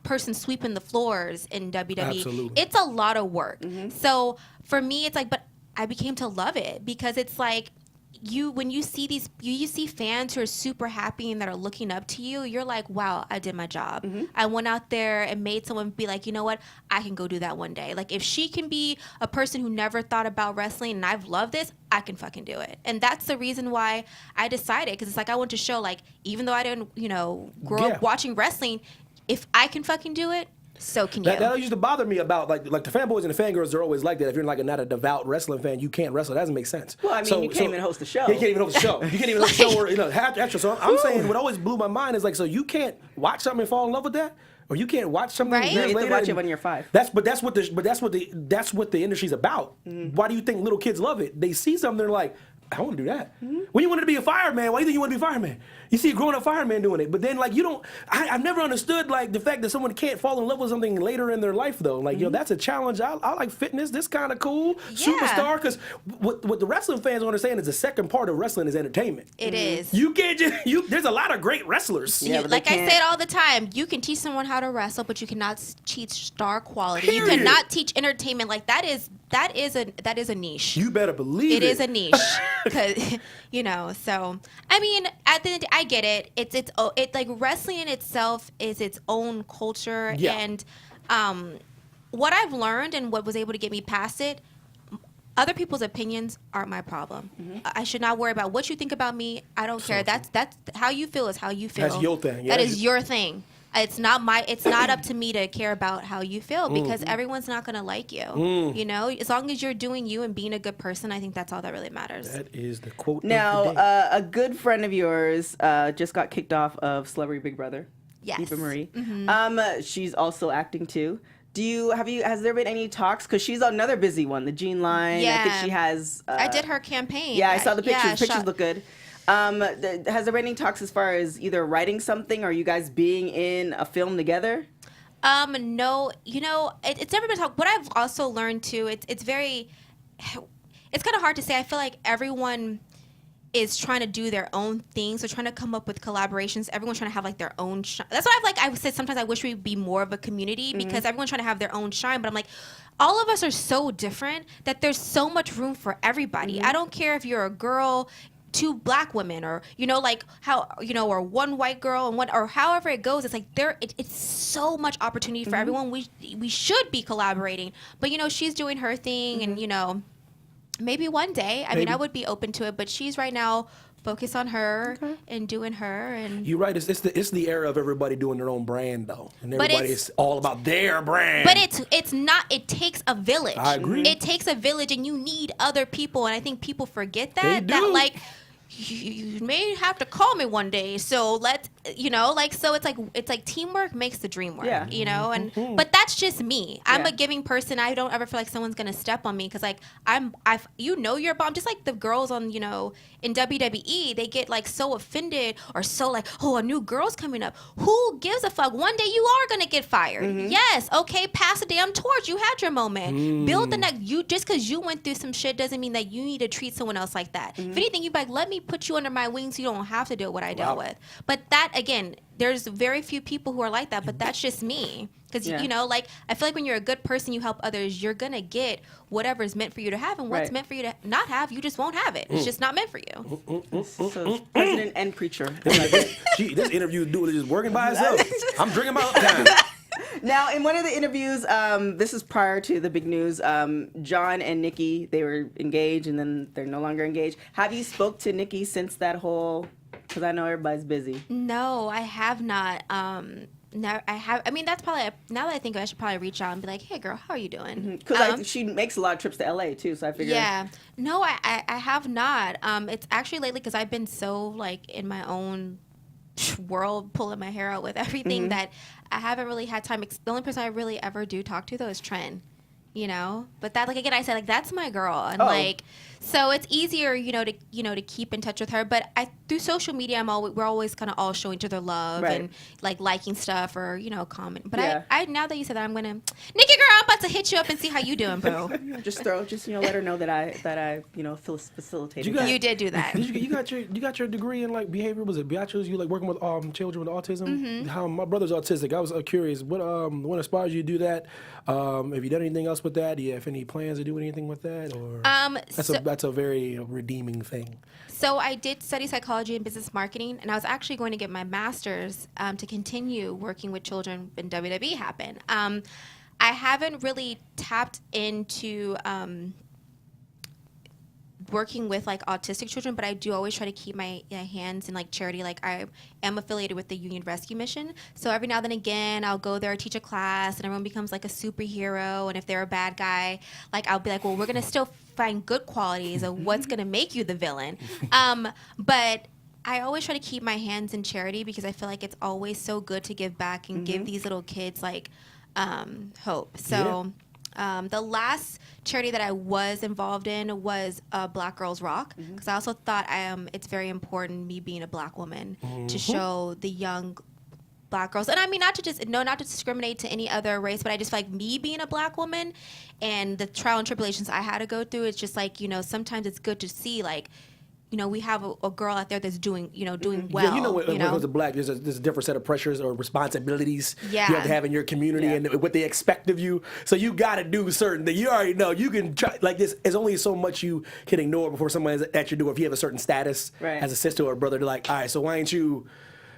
person sweeping the floors in WWE. Absolutely. It's a lot of work. So for me, it's like, but I became to love it, because it's like, when you see you see fans who are super happy and that are looking up to you, you're like, wow, I did my job. I went out there and made someone be like, you know what, I can go do that one day. Like, if she can be a person who never thought about wrestling and I've loved this, I can fucking do it. And that's the reason why I decided, because it's like, I want to show, like, even though I didn't, grow up watching wrestling, if I can fucking do it, so can you. That used to bother me about like the fanboys and the fangirls. They're always like that. If you're like not a devout wrestling fan, you can't wrestle. That doesn't make sense. Well, I mean, you can't even host the show. Yeah, you can't even host the show. You can't even host the show or extra. So I'm saying what always blew my mind is like, so you can't watch something and fall in love with that, or you can't watch something. Right? You have to watch it when you're 5. That's what the industry's about. Why do you think little kids love it? They see something, they're like, I want to do that. When you wanted to be a fireman, why do you think you want to be a fireman? You see a grown-up fireman doing it, but then like I've never understood like the fact that someone can't fall in love with something later in their life though. Like that's a challenge. I like fitness. This kind of cool. Superstar, because what the wrestling fans don't understand is the second part of wrestling is entertainment. It is. You can't just there's a lot of great wrestlers. Yeah, but like I say it all the time, you can teach someone how to wrestle, but you cannot teach star quality. Period. You cannot teach entertainment. Like that is a niche. You better believe it. It is a niche, because So I mean, at the end, I get it. It's like wrestling in itself is its own culture, and what I've learned and what was able to get me past it. Other people's opinions aren't my problem. I should not worry about what you think about me. I don't care. That's how you feel is how you feel. That's your thing. That is your thing. It's not up to me to care about how you feel, because everyone's not going to like you. As long as you're doing you and being a good person, I think that's all that really matters. That is the quote. Now, of the day. a good friend of yours just got kicked off of Celebrity Big Brother. Yes. Eva Marie. She's also acting too. Has there been any talks? Because she's another busy one, the Jean line. Yeah. I think she has. I did her campaign. Yeah, I saw the pictures. Yeah, Pictures look good. Has there been any talks as far as either writing something or you guys being in a film together? No, it's never been talked. What I've also learned too, it's kind of hard to say. I feel like everyone is trying to do their own thing, so trying to come up with collaborations. Everyone's trying to have like their own shine. That's what I said sometimes I wish we'd be more of a community, because everyone's trying to have their own shine, but I'm like, all of us are so different that there's so much room for everybody. I don't care if you're a girl, 2 black women, or like how or 1 white girl and 1, or however it goes. It's like it's so much opportunity for everyone. We should be collaborating, but she's doing her thing, and maybe one day. I mean, I would be open to it, but she's right now focused on her and doing her. And you're right. It's the era of everybody doing their own brand though, and everybody is all about their brand. But it's not. It takes a village. I agree. It takes a village, and you need other people. And I think people forget that. They do. That like. You may have to call me one day, so let's so it's like teamwork makes the dream work. And but that's just me. I'm a giving person. I don't ever feel like someone's gonna step on me, because like you're a bomb. Just like the girls on in WWE, they get like so offended or so like, oh, a new girl's coming up. Who gives a fuck? One day you are gonna get fired. Yes, okay, pass the damn torch. You had your moment. Build the next. You just because you went through some shit doesn't mean that you need to treat someone else like that. If anything, you be like, let me put you under my wings so you don't have to deal with what I dealt with. But that, again, there's very few people who are like that, but that's just me. Because, like, I feel like when you're a good person, you help others, you're going to get whatever is meant for you to have, and what's meant for you to not have, you just won't have it. It's just not meant for you. So, president and preacher. This interview dude is just working by himself. I'm drinking my time. Now, in one of the interviews, this is prior to the big news, John and Nikki, they were engaged, and then they're no longer engaged. Have you spoke to Nikki since that whole, because I know everybody's busy. No, I have not. No, I have. I mean, that's probably, now that I think of it, I should probably reach out and be like, hey, girl, how are you doing? Because she makes a lot of trips to LA, too, so I figured. Yeah. No, I have not. It's actually lately, because I've been so, like, in my own world, pulling my hair out with everything, that I haven't really had time. The only person I really ever do talk to, though, is Trent. But that, like, again, I said, like, that's my girl, and like, so it's easier, to keep in touch with her. But through social media, we're always kind of all showing each other love and like liking stuff or comment. But I now that you said that, I'm gonna, Nikki girl, I'm about to hit you up and see how you doing, bro. just let her know that I facilitated. You did do that. You got your degree in like behavior. Was it bachelor's? You like working with children with autism? How my brother's autistic. I was curious. What inspires you to do that? Have you done anything else with that? Do you have any plans to do anything with that? Or that's a very redeeming thing. So I did study psychology and business marketing, and I was actually going to get my master's to continue working with children when WWE happened. I haven't really tapped into working with like autistic children, but I do always try to keep my hands in like charity. Like I am affiliated with the Union Rescue Mission, so every now and then again I'll go there, teach a class, and everyone becomes like a superhero. And if they're a bad guy, like I'll be like, well, we're gonna still find good qualities of what's gonna make you the villain. But I always try to keep my hands in charity because I feel like it's always so good to give back and give these little kids like hope. So. The last charity that I was involved in was Black Girls Rock, because I also thought it's very important, me being a Black woman, to show the young Black girls, and I mean not to discriminate to any other race, but I just feel like me being a Black woman and the trial and tribulations I had to go through. It's just like, sometimes it's good to see like, we have a girl out there that's doing well. Yeah, when it comes to Black, there's a different set of pressures or responsibilities you have to have in your community and what they expect of you. So you got to do certain things. You already know you can try. Like this, there's only so much you can ignore before somebody's at your door. If you have a certain status as a sister or a brother, they're like, all right, so why ain't you?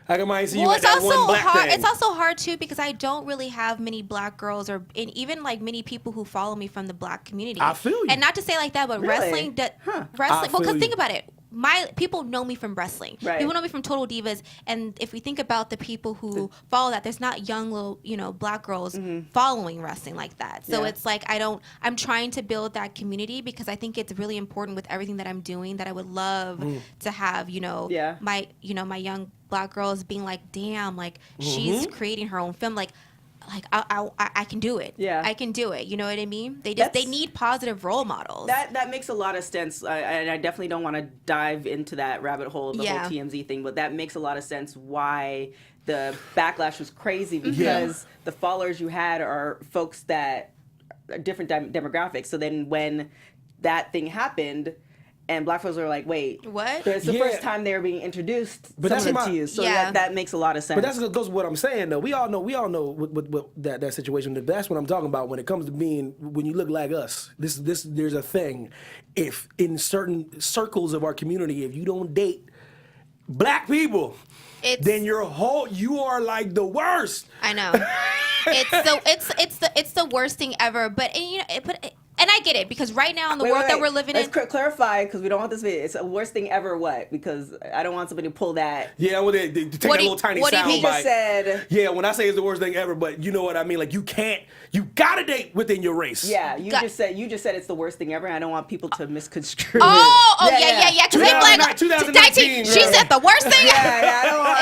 How come I ain't see you at that one Black thing? It's also hard too because I don't really have many Black girls and even like many people who follow me from the Black community. I feel you. And not to say like that, but wrestling. Well, because think about it. People know me from wrestling. Right. People know me from Total Divas, and if we think about the people who follow that, there's not young little Black girls following wrestling like that. So it's like I'm trying to build that community because I think it's really important with everything that I'm doing that I would love to have my young Black girls being like, damn, like she's creating her own film, like I can do it. Yeah, I can do it. You know what I mean? They need positive role models. That makes a lot of sense. I definitely don't want to dive into that rabbit hole of the whole TMZ thing, but that makes a lot of sense why the backlash was crazy because the followers you had are folks that are different demographics. So then when that thing happened, and Black folks were like, wait, what? It's the first time they were being introduced to you. So that makes a lot of sense. But that goes with what I'm saying, though. We all know what that situation. That's what I'm talking about when it comes to when you look like us. There's a thing. If in certain circles of our community, if you don't date Black people, then you are like the worst. I know. It's the worst thing ever. But and I get it because right now in the world that we're living in. Let's clarify because we don't want this to be. It's the worst thing ever. What? Because I don't want somebody to pull that. Yeah, well, they take that little tiny sound bite. He just said. Yeah, when I say it's the worst thing ever, but you know what I mean. Like you gotta date within your race. Yeah, you just said it's the worst thing ever. And I don't want people to misconstrue. Yeah. Because they're like 2019. She said the worst thing. I don't want.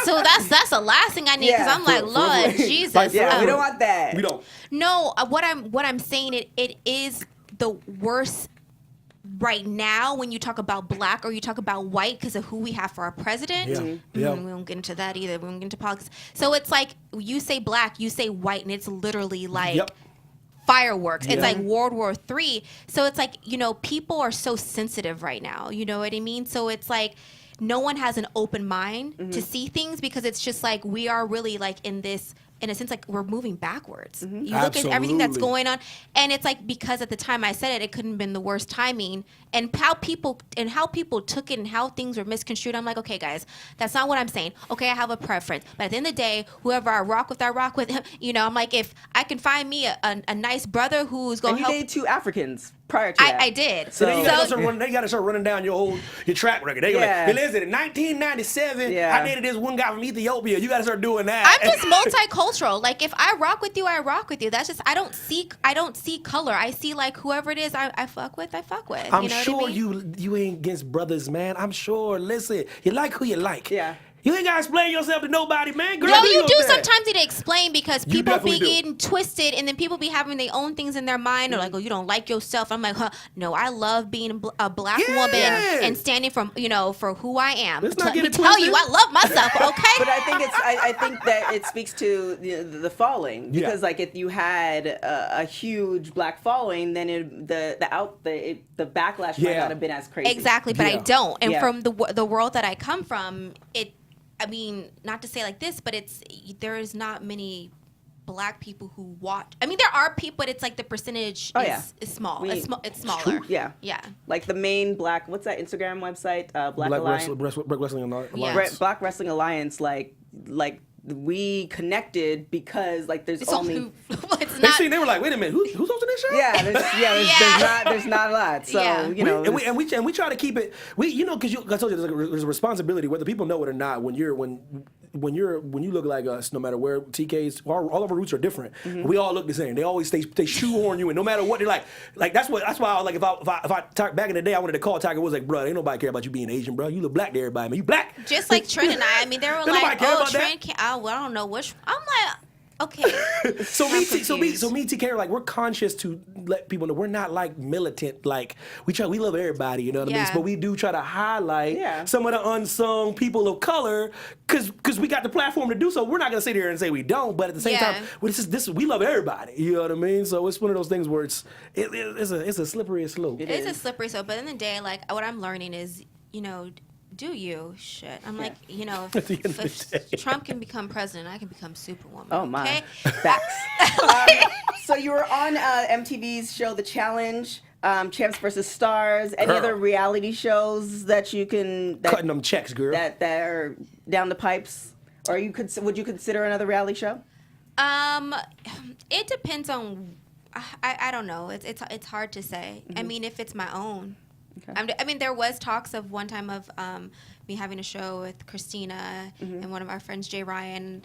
So that's the last thing I need because I'm like, Lord Jesus. We don't want that. We don't. No, what I'm saying it is the worst right now when you talk about Black or you talk about white because of who we have for our president. We won't get into that either. We won't get into politics. So it's like you say Black, you say white, and it's literally like fireworks. It's like World War III. So it's like, people are so sensitive right now. You know what I mean? So it's like no one has an open mind to see things because it's just like we are really like in a sense, like we're moving backwards. You look at everything that's going on, and it's like because at the time I said it couldn't have been the worst timing, and how people took it and how things were misconstrued. I'm like, okay, guys, that's not what I'm saying. Okay, I have a preference, but at the end of the day, whoever I rock with him. I'm like, if I can find me a nice brother who's going to help. You dated 2 Africans prior to that. I did. So then you got to start running down your track record. They like, hey, listen, in 1997, I dated this one guy from Ethiopia. You got to start doing that. I'm just multicultural. Like if I rock with you, I rock with you. That's just I don't see color. I see like whoever it is I fuck with, I fuck with. I'm sure you ain't against brothers, man. I'm sure. Listen, you like who you like. Yeah. You ain't gotta explain yourself to nobody, man. Girl, you do sometimes need to explain because people be getting twisted, and then people be having their own things in their mind. Or like, oh, you don't like yourself. I'm like, no, I love being a Black woman and standing for who I am. Let me tell you, I love myself. Okay. But I think that it speaks to the following because like if you had a huge Black following, then the backlash might not have been as crazy. Exactly, but I don't. And from the world that I come from, not to say like this, but there is not many black people who watch. I mean, there are people, but it's like the percentage is small. It's smaller. True. Yeah. Yeah. Like the main black, what's that Instagram website? Black Alliance. Black Wrestling Alliance. Yeah. Black Wrestling Alliance, like we connected because like there's only it's not. They were like, wait a minute, who's hosting this show? There's not a lot. So you know, and we try to keep it. Because I told you there's a responsibility, whether people know it or not. When you look like us, no matter where TK's, all of our roots are different. We all look the same. They always they shoehorn you in, no matter what. They're like that's why I was like, if I talk back in the day, I wanted to call Tiger Woods like, bro, ain't nobody care about you being Asian, bro. You look black to everybody, man. You black. Just like Trin and I mean, they were like, oh, Trin can't. I don't know which. I'm like, okay. So me, TK, like we're conscious to let people know we're not like militant. Like we love everybody, you know what I mean? But we do try to highlight some of the unsung people of color, because we got the platform to do so. We're not gonna sit here and say we don't, but at the same time, we love everybody. You know what I mean? So it's one of those things where it's a slippery slope. It's a slippery slope. But in the day, like what I'm learning is, do you shit? I'm like, if Trump can become president, I can become Superwoman. Oh my, okay? Facts. So you were on MTV's show The Challenge, Champs versus Stars. Any other reality shows that you can cutting them checks, girl? That are down the pipes, or would you consider another reality show? It depends on. I don't know. It's hard to say. I mean, if it's my own. Okay. I mean, there was talks of one time of me having a show with Christina and one of our friends, Jay Ryan.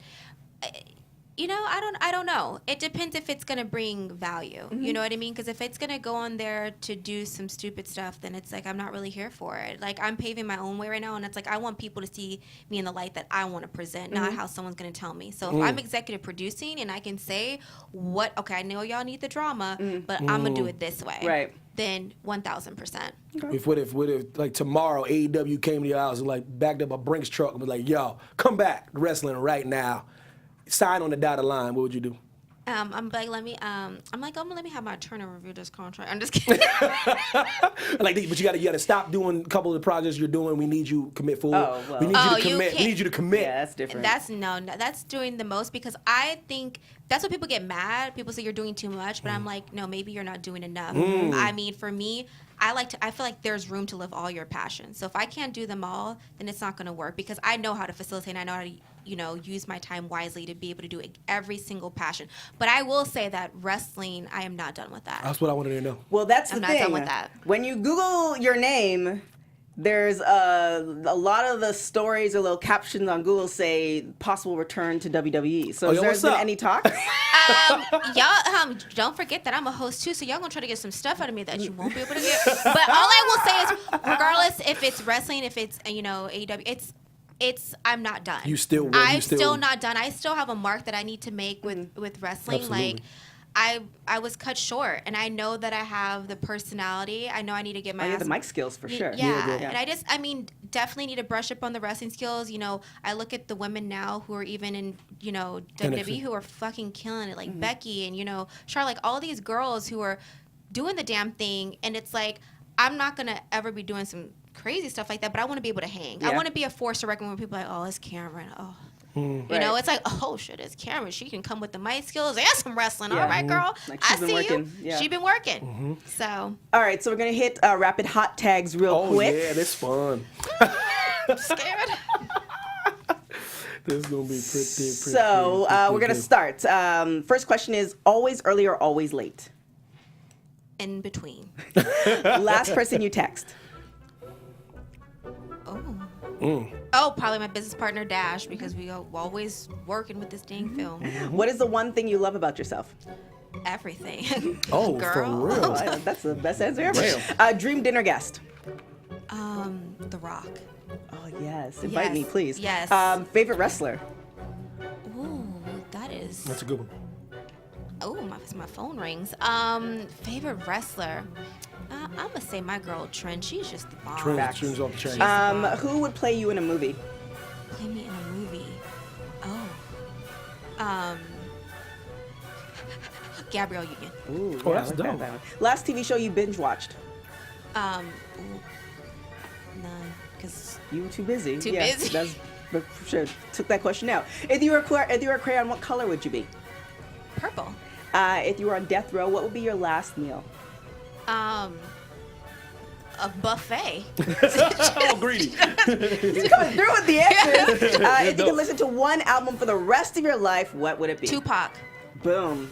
I don't know. It depends if it's gonna bring value. You know what I mean? Because if it's gonna go on there to do some stupid stuff, then it's like I'm not really here for it. Like I'm paving my own way right now, and it's like I want people to see me in the light that I want to present, not how someone's gonna tell me. So if I'm executive producing and I can say I know y'all need the drama, but I'm gonna do it this way. Right. Then 1,000%. Okay. What if like tomorrow AEW came to your house and like backed up a Brinks truck and was like, yo, come back to wrestling right now, sign on the dotted line, what would you do? I'm like, let me have my attorney review this contract. I'm just kidding. But you gotta stop doing a couple of the projects you're doing. We need you to commit full. Oh, well. We need you to commit. We need you to commit. Yeah, that's different. That's doing the most, because I think that's what people get mad. People say you're doing too much, but I'm like, no, maybe you're not doing enough. I mean, for me, I feel like there's room to live all your passions. So if I can't do them all, then it's not going to work, because I know how to facilitate and I know how to use my time wisely to be able to do every single passion. But I will say that wrestling, I am not done with that. That's what I wanted to know. Well, that's the thing. thing. I'm not done with that. When you Google your name, there's a lot of the stories or little captions on Google say possible return to WWE. So has there been any talk? Y'all, don't forget that I'm a host too, so y'all gonna try to get some stuff out of me that you won't be able to get. But all I will say is, regardless if it's wrestling, if it's AEW, I'm not done. I'm still not done. I still have a mark that I need to make with wrestling. Absolutely. Like I was cut short, and I know that I have the personality. I know I need to get my the mic skills for sure. Yeah, and definitely need to brush up on the wrestling skills. I look at the women now who are even in WWE who are fucking killing it, like Becky and Charlotte, like all these girls who are doing the damn thing, and it's like I'm not gonna ever be doing some crazy stuff like that, but I want to be able to hang. Yeah. I want to be a force to reckon with. People are like, oh, it's Cameron. Oh. It's like, oh shit, it's Cameron. She can come with the mic skills and some wrestling. All right, girl. Like I see you. Yeah. She's been working. So. All right, so we're gonna hit rapid hot tags real quick. Oh yeah, that's fun. I'm scared. This is gonna be pretty. So we're gonna start. First question is: always early or always late? In between. Last person you text. Oh, probably my business partner Dash, because we are always working with this dang film. What is the one thing you love about yourself? Everything. Oh, girl. for real? That's the best answer ever. Dream dinner guest. The Rock. Oh yes, invite me, please. Yes. Favorite wrestler. Ooh, that's a good one. Oh, my phone rings. Favorite wrestler. I'm gonna say my girl Trin. She's just the bomb. Trin's off the chain. Who would play you in a movie? Play me in a movie. Gabrielle Union. Ooh, that's dope. Last TV show you binge watched? None, cause you were too busy. Too busy. That's for sure. Took that question out. If you were a crayon, what color would you be? purple. If you were on death row, what would be your last meal? A buffet. Oh, greedy. He's coming through with the answers. If you could listen to one album for the rest of your life, what would it be? Tupac. Boom.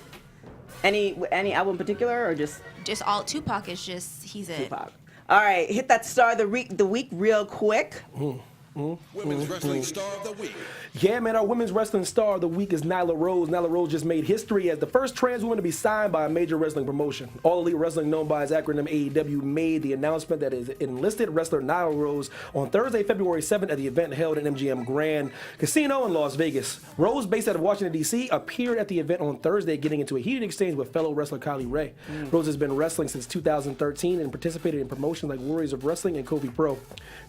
Any album in particular, or just all Tupac is just he's it. Tupac? All right, hit that star of the week real quick. Women's Wrestling Star of the Week. Yeah, man, our women's wrestling star of the week is Nile Rose. Nile Rose just made history as the first trans woman to be signed by a major wrestling promotion. All Elite Wrestling, known by its acronym AEW, made the announcement that it enlisted wrestler Nile Rose on Thursday, February 7th at the event held at MGM Grand Casino in Las Vegas. Rose, based out of Washington, D.C., appeared at the event on Thursday, getting into a heated exchange with fellow wrestler Kylie Ray. Rose has been wrestling since 2013 and participated in promotions like Warriors of Wrestling and Kobe Pro.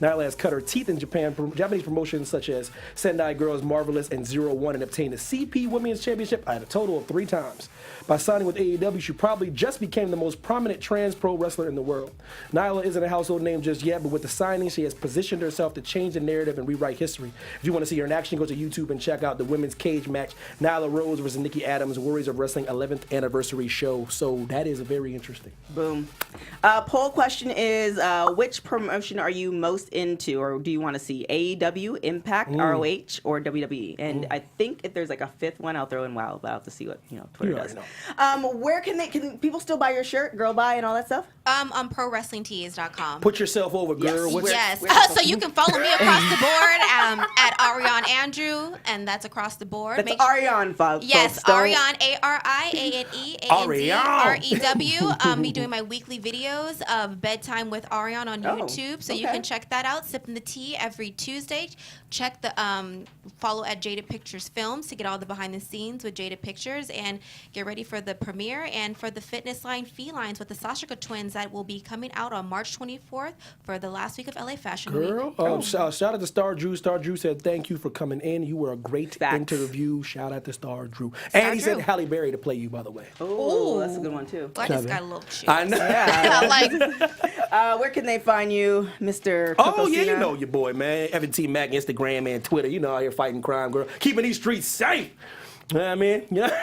Nile has cut her teeth in Japanese promotions such as Sendai Girls Marvelous and 0-1 and obtained the CP Women's Championship at a total of 3 times. By signing with AEW, she probably just became the most prominent trans pro wrestler in the world. Nyla isn't a household name just yet, but with the signing, she has positioned herself to change the narrative and rewrite history. If you want to see her in action, go to YouTube and check out the women's cage match, Nyla Rose versus Nikki Adams, Warriors of Wrestling 11th anniversary show. So that is very interesting. Boom. Poll question is, which promotion are you most into, or do you want to see AEW, Impact, ROH, or WWE? And I think if there's like a 5th one, I'll throw in WoW, but I'll have to see what Twitter does. Where can people still buy your shirt, girl buy, and all that stuff? On ProWrestlingTees.com. Put yourself over, girl. Yes. So you can follow me across the board at Ariane Andrew, and that's across the board. That's Ariane, folks. Yes, Don't- Ariane, ARIANE, be doing my weekly videos of Bedtime with Ariane on YouTube, so you okay. can check that out. Sipping the tea every Tuesday. Check the follow at Jaded Pictures Films to get all the behind the scenes with Jaded Pictures, and get ready for the premiere and for the fitness line Felines with the Sashika twins that will be coming out on March 24th for the last week of LA Fashion Week. Shout out to Star Drew. Star Drew said thank you for coming in. You were a great interview. Shout out to Star Drew. And he said Halle Berry to play you, by the way. Oh, that's a good one too. Well, I just got a little shit. I know. Yeah. Where can they find you, Mr. Oh, yeah, Cocosina? you know your boy, man. Evan T. Mack, Instagram and Twitter. You know, out here fighting crime, girl. Keeping these streets safe. You know what I mean? Yeah.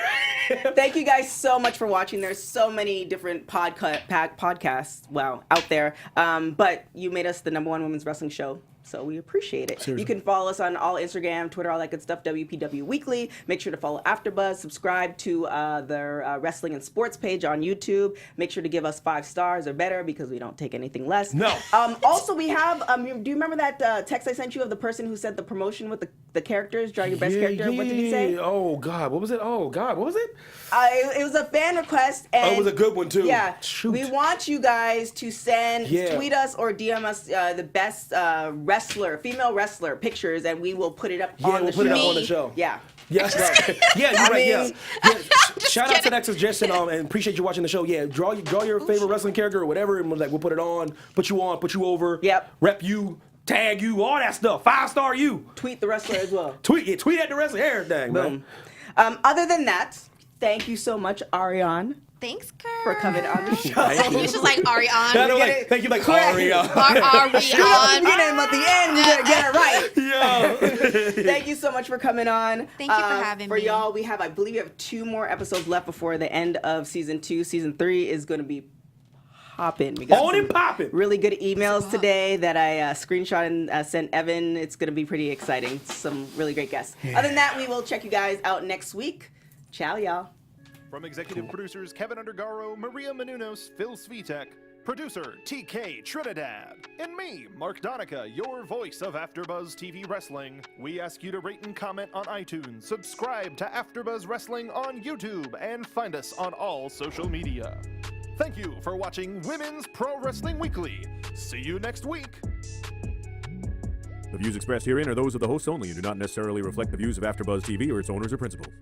Thank you guys so much for watching. There's so many different podcasts, out there. But you made us the #1 women's wrestling show, so we appreciate it. Seriously. You can follow us on all Instagram, Twitter, all that good stuff, WPW Weekly. Make sure to follow AfterBuzz. Subscribe to their wrestling and sports page on YouTube. Make sure to give us 5 stars or better because we don't take anything less. No. Also, we have, do you remember that text I sent you of the person who said the promotion with the characters, draw your best character? What did he say? Oh, God. What was it? Oh, God. What was it? It was a fan request. And it was a good one, too. Yeah. Shoot. We want you guys to tweet us or DM us the best female wrestler pictures, and we will put it up on the show. We'll put it up on the show. Yeah. Yeah, that's right. Yeah, you're right. mean- Yeah. Shout out to that suggestion, and appreciate you watching the show. Yeah, draw your favorite wrestling character or whatever, and we'll put it on, put you over. Yep. Rep you, tag you, all that stuff. 5-star you. Tweet the wrestler as well. Tweet at the wrestler, everything, Boom. man. Other than that, thank you so much, Ariane, Thanks, girl. for coming on the show. Thank you. You should like Ariane. Thank you, like Correct. Aria. Screw up at the beginning, but the end, we gotta get it right. Yo. Thank you so much for coming on. Thank you for having for me. For y'all, I believe we have 2 more episodes left before the end of season 2. Season 3 is going to be popping. We got On some and popping. really good emails today that I screenshot and sent Evan. It's going to be pretty exciting. Some really great guests. Other than that, we will check you guys out next week. Ciao, y'all. From executive producers Keven Undergaro, Maria Menounos, Phil Svitek, producer TK Trinidad, and me, Mark Donica, your voice of AfterBuzz TV Wrestling, we ask you to rate and comment on iTunes, subscribe to AfterBuzz Wrestling on YouTube, and find us on all social media. Thank you for watching Women's Pro Wrestling Weekly. See you next week. The views expressed herein are those of the hosts only and do not necessarily reflect the views of AfterBuzz TV or its owners or principals.